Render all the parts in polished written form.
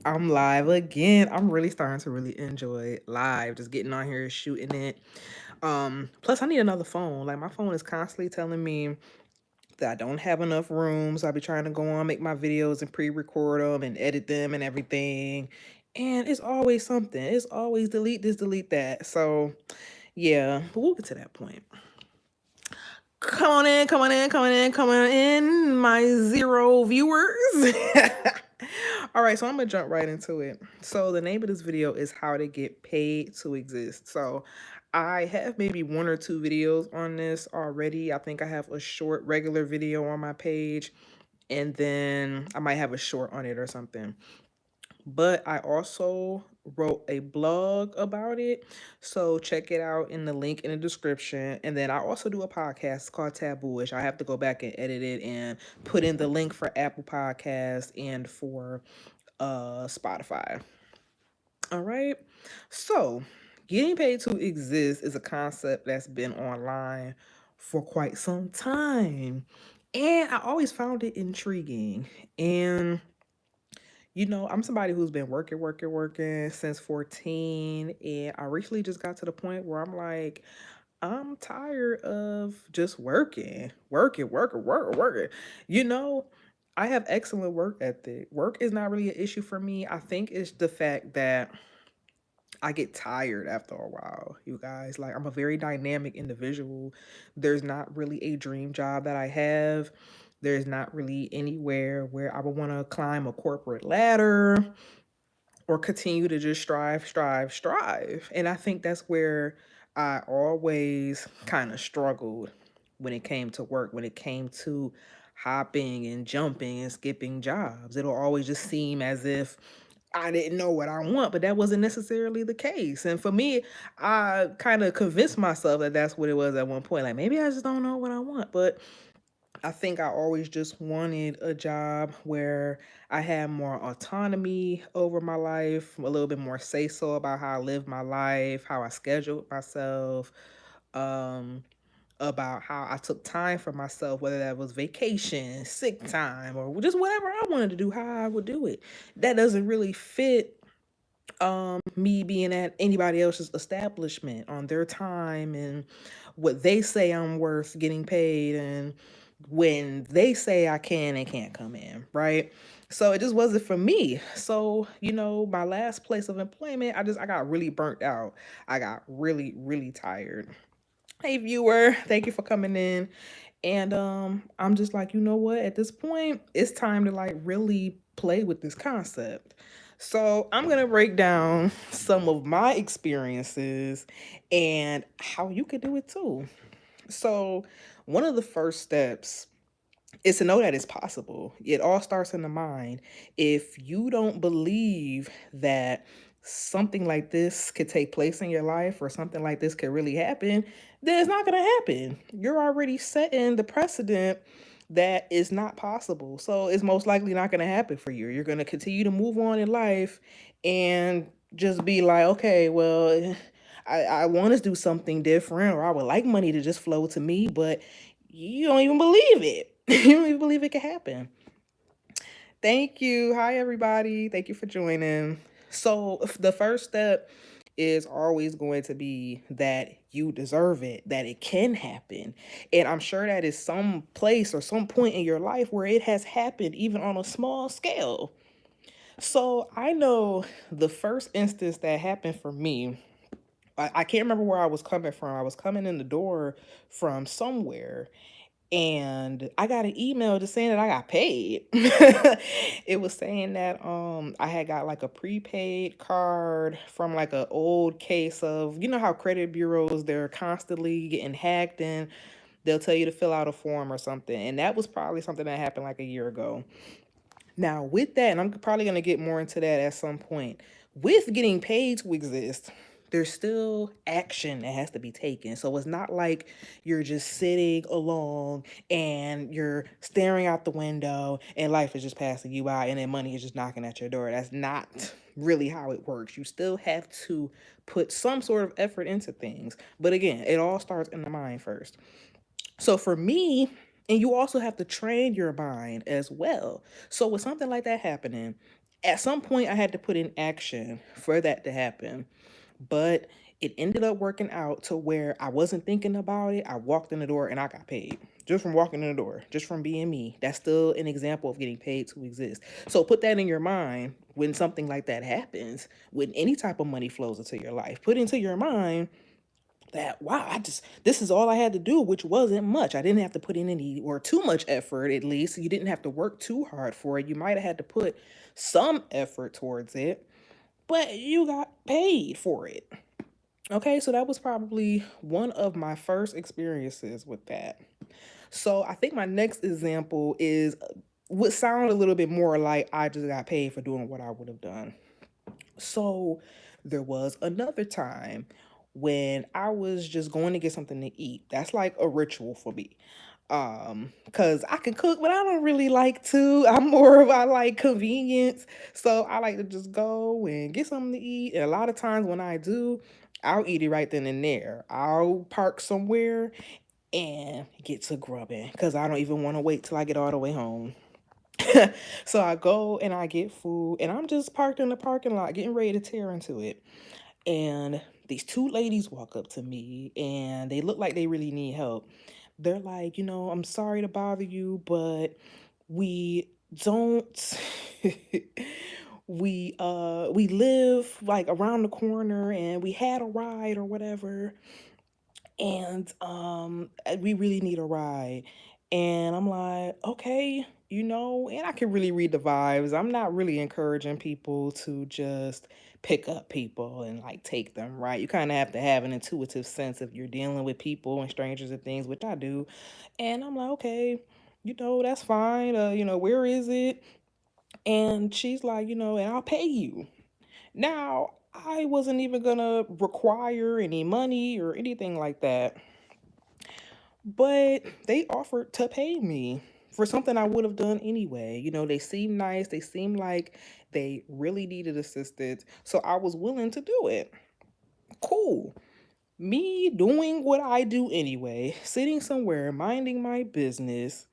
I'm live again. I'm really starting to really enjoy live, just getting on here shooting it. Plus I need another phone. Like my phone is constantly telling me that I don't have enough room. So I be trying to go on, make my videos and pre-record them and edit them and everything. And it's always something. It's always delete this, delete that. So yeah, but we'll get to that point. Come on in, come on in, come on in, come on in, my zero viewers. All right, so I'm gonna jump right into it. So the name of this video is how to get paid to exist. So I have maybe one or two videos on this already. I think I have a short regular video on my page, and then I might have a short on it or something. But I also wrote a blog about it. So check it out in the link in the description. And then I also do a podcast called Taboo'ish. I have to go back and edit it and put in the link for Apple Podcasts and for Spotify. All right. So getting paid to exist is a concept that's been online for quite some time. And I always found it intriguing. And I'm somebody who's been working since 14. And I recently just got to the point where I'm like, I'm tired of just working. You know, I have excellent work ethic. Work is not really an issue for me. I think it's the fact that I get tired after a while, you guys. Like, I'm a very dynamic individual. There's not really a dream job that I have. There's not really anywhere where I would want to climb a corporate ladder or continue to just strive. And I think that's where I always kind of struggled when it came to work, when it came to hopping and jumping and skipping jobs. It'll always just seem as if I didn't know what I want, but that wasn't necessarily the case. And for me, I kind of convinced myself that that's what it was at one point. Like maybe I just don't know what I want, but I think I always just wanted a job where I had more autonomy over my life, a little bit more say so about how I live my life, how I scheduled myself, um, about how I took time for myself, whether that was vacation, sick time, or just whatever I wanted to do, how I would do it. That doesn't really fit me being at anybody else's establishment on their time and what they say I'm worth getting paid and when they say I can and can't come in, right? So it just wasn't for me. So, my last place of employment, I got really burnt out. I got really, really tired. Hey viewer, thank you for coming in. And I'm just like, you know what? At this point, it's time to like really play with this concept. So I'm gonna break down some of my experiences and how you could do it too. So one of the first steps is to know that it's possible. It all starts in the mind. If you don't believe that something like this could take place in your life or something like this could really happen, then it's not going to happen. You're already setting the precedent that is not possible. So it's most likely not going to happen for you. You're going to continue to move on in life and just be like, okay, well, I want to do something different or I would like money to just flow to me, but you don't even believe it. You don't even believe it could happen. Thank you. Hi, everybody. Thank you for joining. So, the first step is always going to be that you deserve it, that it can happen. And I'm sure that is some place or some point in your life where it has happened, even on a small scale. So, I know the first instance that happened for me, I can't remember where I was coming from. I was coming in the door from somewhere and I got an email just saying that I got paid. It was saying that I had got like a prepaid card from like an old case of, how credit bureaus, they're constantly getting hacked and they'll tell you to fill out a form or something. And that was probably something that happened like a year ago. Now, with that, and I'm probably going to get more into that at some point, with getting paid to exist, there's still action that has to be taken. So it's not like you're just sitting along and you're staring out the window and life is just passing you by and then money is just knocking at your door. That's not really how it works. You still have to put some sort of effort into things. But again, it all starts in the mind first. So for me, and you also have to train your mind as well. So with something like that happening, At some point, I had to put in action for that to happen, but it ended up working out to where I wasn't thinking about it. I walked in the door and I got paid just from walking in the door, just from being me. That's still an example of getting paid to exist. So put that in your mind when something like that happens, when any type of money flows into your life. Put into your mind that, wow, this is all I had to do, which wasn't much. I didn't have to put in any or too much effort, at least. You didn't have to work too hard for it. You might have had to put some effort towards it, but you got paid for it. Okay, so that was probably one of my first experiences with that. So I think my next example is would sound a little bit more like I just got paid for doing what I would have done. So there was another time when I was just going to get something to eat. That's like a ritual for me. Cuz I can cook, but I don't really like to. I'm more of I like convenience. So I like to just go and get something to eat. And a lot of times when I do, I'll eat it right then and there. I'll park somewhere and get to grubbing because I don't even want to wait till I get all the way home. So I go and I get food, and I'm just parked in the parking lot getting ready to tear into it. And these two ladies walk up to me and they look like they really need help. They're like, I'm sorry to bother you, but we don't we live like around the corner and we had a ride or whatever, and we really need a ride. And I'm like, okay, and I can really read the vibes. I'm not really encouraging people to just pick up people and like take them, right? You kind of have to have an intuitive sense if you're dealing with people and strangers and things, which I do. And I'm like, okay, that's fine. Where is it? And she's like, and I'll pay you. Now, I wasn't even gonna require any money or anything like that, but they offered to pay me for something I would have done anyway. They seemed nice. They seemed like they really needed assistance. So I was willing to do it. Cool. Me doing what I do anyway, sitting somewhere, minding my business,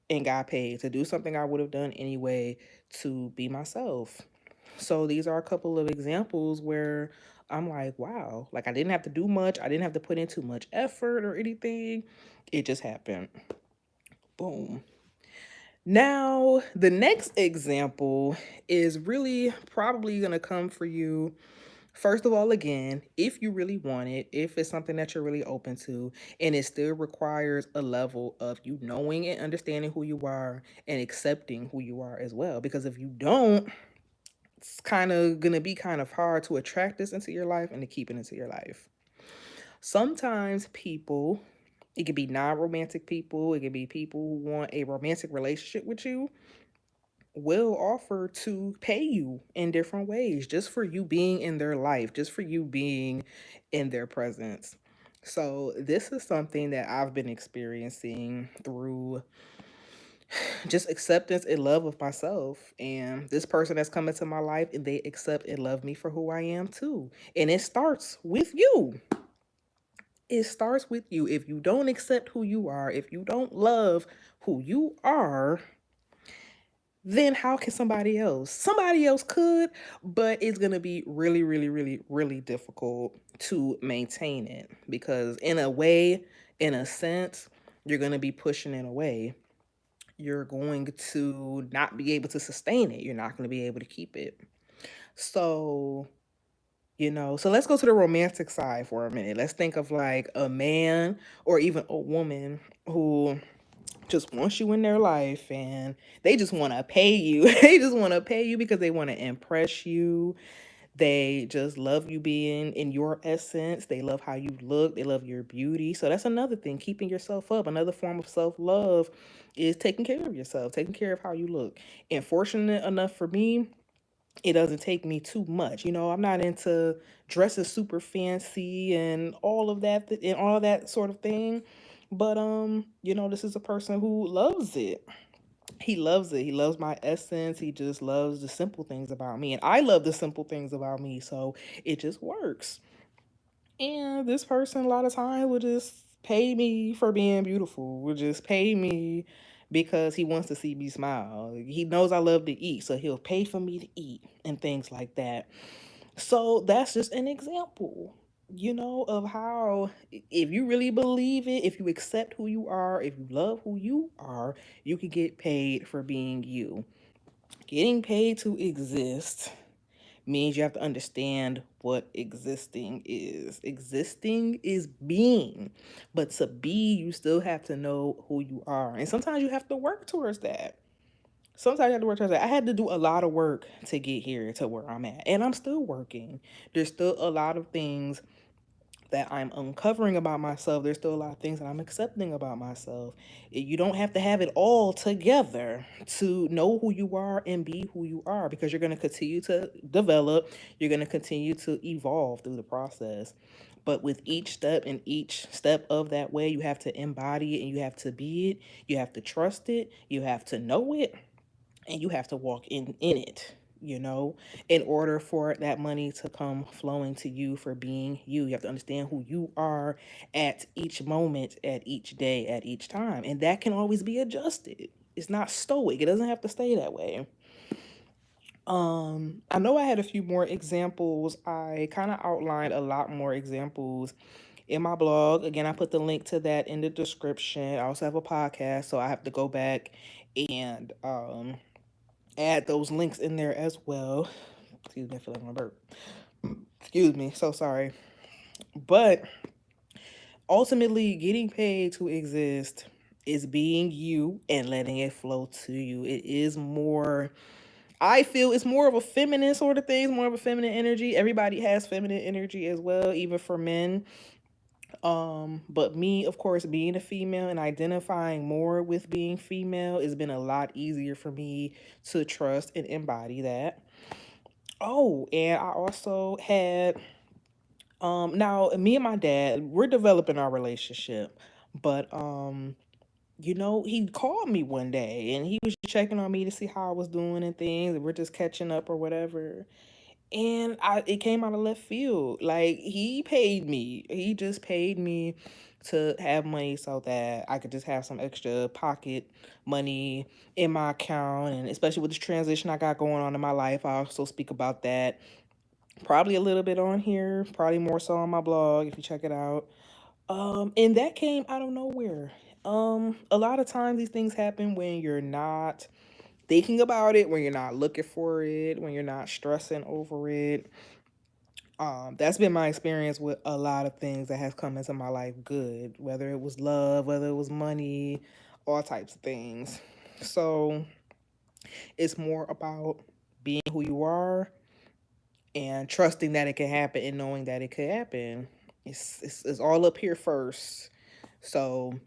and got paid to do something I would have done anyway to be myself. So these are a couple of examples where I'm like, wow, like I didn't have to do much. I didn't have to put in too much effort or anything. It just happened. Boom. Now, the next example is really probably going to come for you. First of all, again, if you really want it, if it's something that you're really open to, and it still requires a level of you knowing and understanding who you are and accepting who you are as well. Because if you don't, it's kind of going to be kind of hard to attract this into your life and to keep it into your life. Sometimes people, it could be non-romantic people, it could be people who want a romantic relationship with you, will offer to pay you in different ways just for you being in their life, just for you being in their presence. So, this is something that I've been experiencing through just acceptance and love of myself. And this person that's come into my life and they accept and love me for who I am too. And it starts with you. It starts with you. If you don't accept who you are, if you don't love who you are, then how can somebody else? Somebody else could, but it's going to be really, really, really, really difficult to maintain it because, in a way, in a sense, you're going to be pushing it away. You're going to not be able to sustain it. You're not going to be able to keep it. So, so let's go to the romantic side for a minute. Let's think of like a man or even a woman who just wants you in their life and they just want to pay you. They just want to pay you because they want to impress you. They just love you being in your essence. They love how you look. They love your beauty. So that's another thing, keeping yourself up. Another form of self love is taking care of yourself, taking care of how you look. And fortunate enough for me, it doesn't take me too much. I'm not into dressing super fancy and all that sort of thing. But this is a person who loves it. He loves it. He loves my essence. He just loves the simple things about me. And I love the simple things about me. So it just works. And this person a lot of times will just pay me for being beautiful. Will just pay me because he wants to see me smile. He knows I love to eat, so he'll pay for me to eat and things like that. So that's just an example, of how if you really believe it, if you accept who you are, if you love who you are, you can get paid for being you. Getting paid to exist means you have to understand what existing is. Existing is being, but to be, you still have to know who you are. And sometimes you have to work towards that. Sometimes you have to work towards that. I had to do a lot of work to get here to where I'm at, and I'm still working. There's still a lot of things that I'm uncovering about myself. There's still a lot of things that I'm accepting about myself. You don't have to have it all together to know who you are and be who you are, because you're going to continue to develop, you're going to continue to evolve through the process. But with each step and each step of that way, you have to embody it and you have to be it. You have to trust it. You have to know it, and you have to walk in it, in order for that money to come flowing to you for being you. You have to understand who you are at each moment, at each day, at each time, and that can always be adjusted. It's not stoic. It doesn't have to stay that way. I know I had a few more examples. I kind of outlined a lot more examples in my blog. Again, I put the link to that in the description. I also have a podcast, so I have to go back and add those links in there as well. Excuse me, I feel like my burp. Excuse me, so sorry. But ultimately, getting paid to exist is being you and letting it flow to you. It is more, I feel it's more of a feminine sort of thing, more of a feminine energy. Everybody has feminine energy as well, even for men. But me, of course, being a female and identifying more with being female, it's been a lot easier for me to trust and embody that. Oh, and I also had now me and my dad, we're developing our relationship, but he called me one day and he was checking on me to see how I was doing and things, and we're just catching up or whatever. And it came out of left field. Like, he paid me. He just paid me to have money so that I could just have some extra pocket money in my account. And especially with this transition I got going on in my life, I also speak about that probably a little bit on here, probably more so on my blog if you check it out. And that came out of nowhere. A lot of times these things happen when you're not thinking about it, when you're not looking for it, when you're not stressing over it. That's been my experience with a lot of things that has come into my life good, whether it was love, whether it was money, all types of things. So it's more about being who you are and trusting that it can happen and knowing that it could happen. It's all up here first. So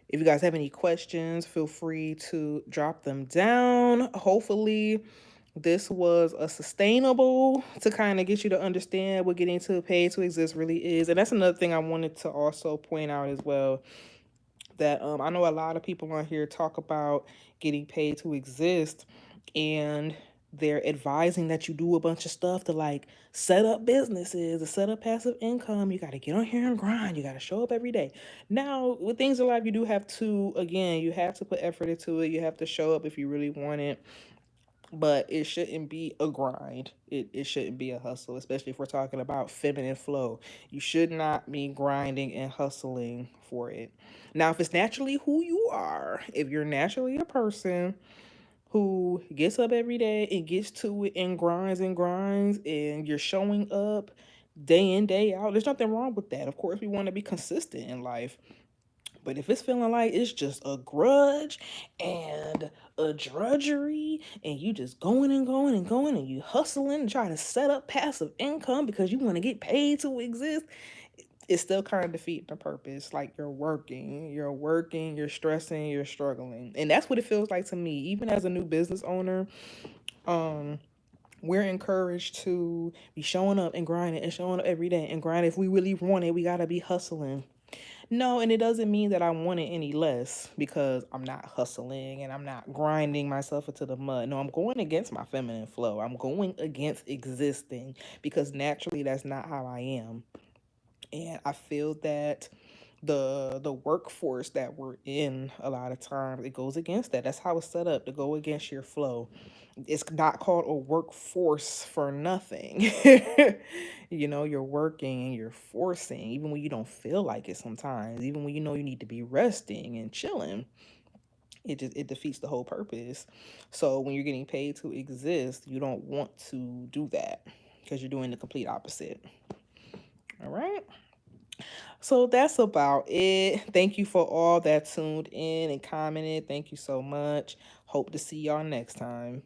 if you guys have any questions, feel free to drop them down. Hopefully, this was a sustainable to kind of get you to understand what getting to pay to exist really is. And that's another thing I wanted to also point out as well, that I know a lot of people on here talk about getting paid to exist, and they're advising that you do a bunch of stuff to like set up businesses, to set up passive income. You got to get on here and grind. You got to show up every day. Now, with things in life, you do have to, again, you have to put effort into it. You have to show up if you really want it, but it shouldn't be a grind. It shouldn't be a hustle, especially if we're talking about feminine flow. You should not be grinding and hustling for it. Now, if it's naturally who you are, if you're naturally a person who gets up every day and gets to it and grinds, and you're showing up day in, day out, there's nothing wrong with that. Of course, we want to be consistent in life. But if it's feeling like it's just a grudge and a drudgery, and you just going and going and going, and you hustling and trying to set up passive income because you want to get paid to exist, it's still kind of defeating the purpose. Like, you're working, you're stressing, you're struggling. And that's what it feels like to me. Even as a new business owner, um, we're encouraged to be showing up and grinding and showing up every day and grinding. If we really want it, we gotta be hustling. No, and it doesn't mean that I want it any less because I'm not hustling and I'm not grinding myself into the mud. No, I'm going against my feminine flow. I'm going against existing because naturally that's not how I am. And I feel that the workforce that we're in, a lot of times it goes against that. That's how it's set up, to go against your flow. It's not called a workforce for nothing. You're working and you're forcing, even when you don't feel like it sometimes, even when you know you need to be resting and chilling. It defeats the whole purpose. So when you're getting paid to exist, you don't want to do that because you're doing the complete opposite. All right. So that's about it. Thank you for all that tuned in and commented. Thank you so much. Hope to see y'all next time.